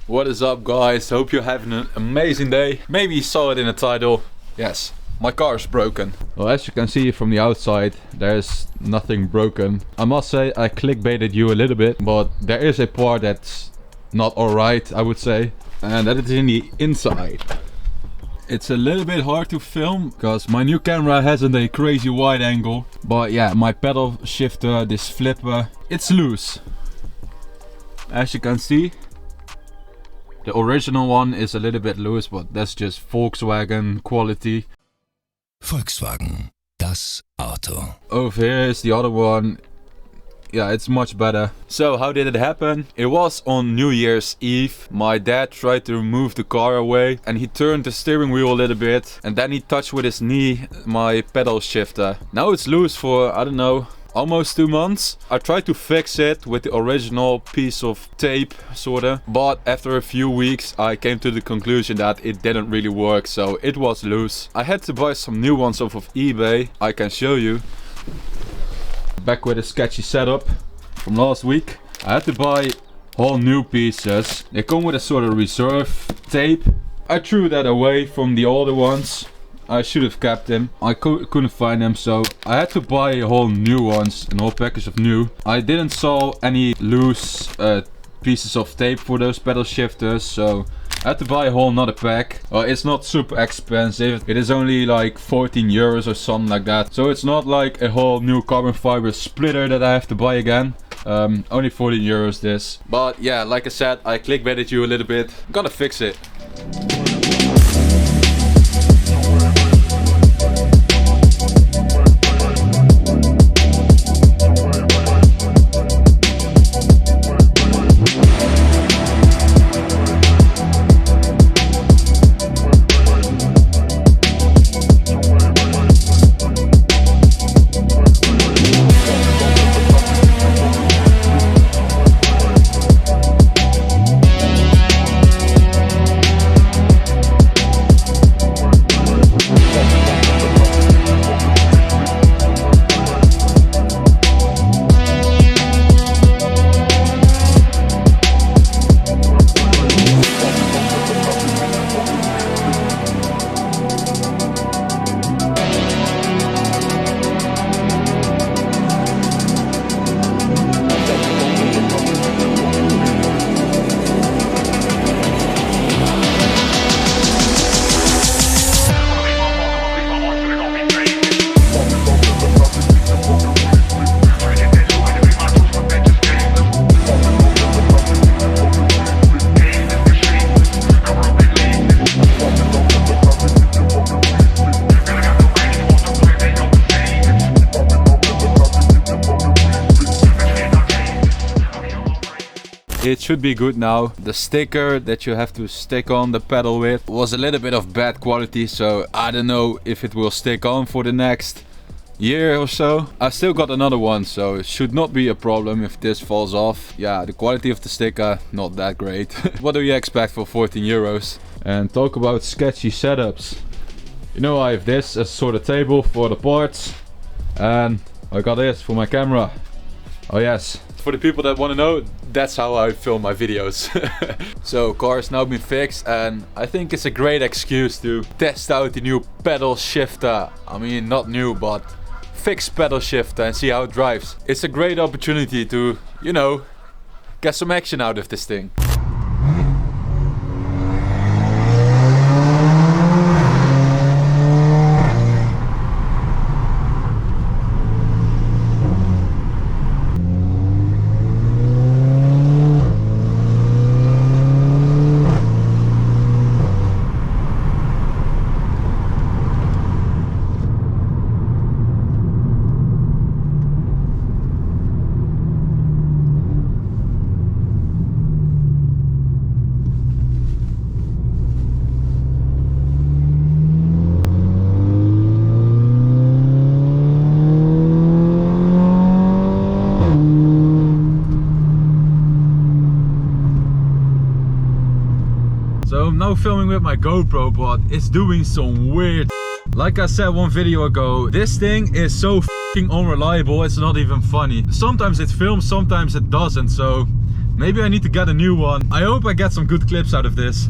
What is up, guys? Hope you're having an amazing day. Maybe you saw it in the title. Yes, my car is broken. Well, as you can see from the outside, there's nothing broken. I must say I clickbaited you a little bit, but there is a part that's not alright, I would say. And that is in the inside. It's a little bit hard to film because my new camera hasn't a crazy wide angle. But yeah, my pedal shifter, this flipper, it's loose. As you can see, the original one is a little bit loose, but that's just Volkswagen quality. Volkswagen, das Auto. Over here is the other one. Yeah, it's much better. So how did it happen? It was on New Year's Eve. My dad tried to move the car away and he turned the steering wheel a little bit and then he touched with his knee my pedal shifter. Now it's loose for, I don't know, almost 2 months. I tried to fix it with the original piece of tape, sorta, but after a few weeks I came to the conclusion that it didn't really work, so it was loose. I had to buy some new ones off of eBay. I can show you. Back with a sketchy setup from last week. I had to buy whole new pieces. They come with a sort of reserve tape. I threw that away from the older ones. I should have kept them. I couldn't find them, so I had to buy a whole new ones, a whole package of new. I didn't saw any loose pieces of tape for those pedal shifters, so I had to buy a whole nother pack. It's not super expensive. It is only like 14 euros or something like that. So it's not like a whole new carbon fiber splitter that I have to buy again. Only 14 euros this. But yeah, like I said, I clickbaited you a little bit. Gotta fix it. It should be good now. The sticker that you have to stick on the pedal with was a little bit of bad quality, so I don't know if it will stick on for the next year or so. I still got another one, so it should not be a problem if this falls off. Yeah, the quality of the sticker, not that great. What do you expect for 14 euros? And talk about sketchy setups. You know, I have this as sort of table for the parts, and I got this for my camera. Oh yes. For the people that want to know, that's how I film my videos. So car has now been fixed and I think it's a great excuse to test out the new pedal shifter. I mean, not new, but fixed pedal shifter and see how it drives. It's a great opportunity to, you know, get some action out of this thing. now filming with my GoPro, but it's doing some weird. Like I said one video ago, this thing is so f***ing unreliable, it's not even funny. Sometimes it films, sometimes it doesn't, so Maybe I need to get a new one. I hope I get some good clips out of this.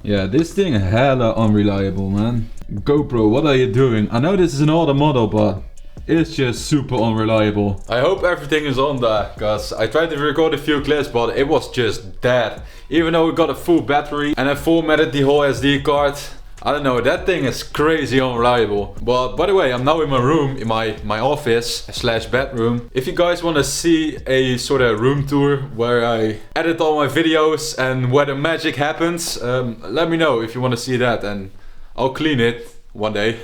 Yeah, this thing hella unreliable, man. GoPro, what are you doing? I know this is an older model, but it's just super unreliable. I hope everything is on there, cause I tried to record a few clips, but it was just dead. Even though we got a full battery and I formatted the whole SD card. I don't know, that thing is crazy unreliable. But by the way, I'm now in my room, in my office slash bedroom. If you guys want to see a sort of room tour where I edit all my videos and where the magic happens, let me know if you want to see that, and I'll clean it one day.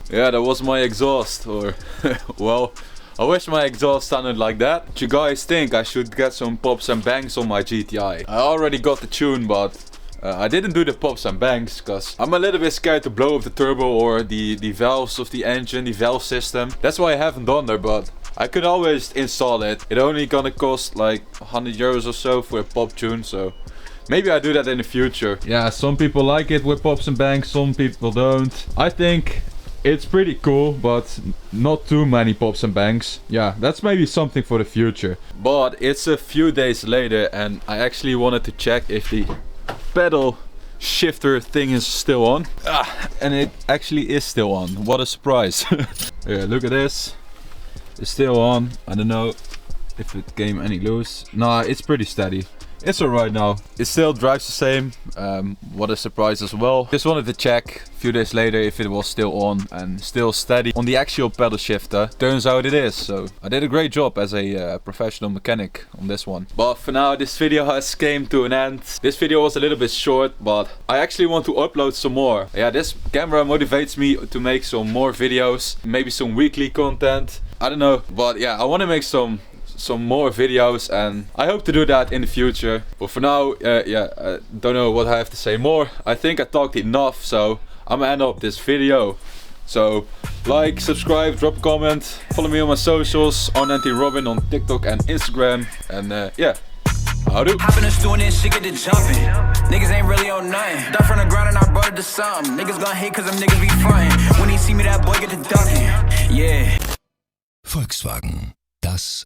Yeah, that was my exhaust, or well, I wish my exhaust sounded like that. Do you guys think I should get some pops and bangs on my GTI? I already got the tune, but I didn't do the pops and bangs because I'm a little bit scared to blow up the turbo or the valves of the engine, the valve system. That's why I haven't done there, but I could always install it. It only gonna cost like 100 euros or so for a pop tune, so maybe I do that in the future. Yeah, some people like it with pops and bangs, some people don't. I think it's pretty cool, but not too many pops and bangs. Yeah, that's maybe something for the future. But it's a few days later and I actually wanted to check if the pedal shifter thing is still on. And it actually is still on. What a surprise. Yeah, look at this. It's still on. I don't know if it came any loose. Nah, it's pretty steady. It's alright now. It still drives the same. What a surprise as well. Just wanted to check a few days later if it was still on and still steady on the actual pedal shifter. Turns out it is, so I did a great job as a professional mechanic on this one. But for now, this video has came to an end. This video was a little bit short, but I actually want to upload some more. Yeah, this camera motivates me to make some more videos, maybe some weekly content. I don't know, but yeah, I want to make some more videos and I hope to do that in the future. But for now, yeah, I don't know what I have to say more. I think I talked enough, so I'm gonna end up this video. So like, subscribe, drop a comment, follow me on my socials, Robbin on TikTok and Instagram, and yeah, Houdoe. Hop in the stool and then shit get to jumping. Niggas ain't really on nothing. Duck from the ground and I brought it to something. Niggas gon' hate cause them niggas be frontin'. When he see me, that boy get to ducking. Yeah. Volkswagen, das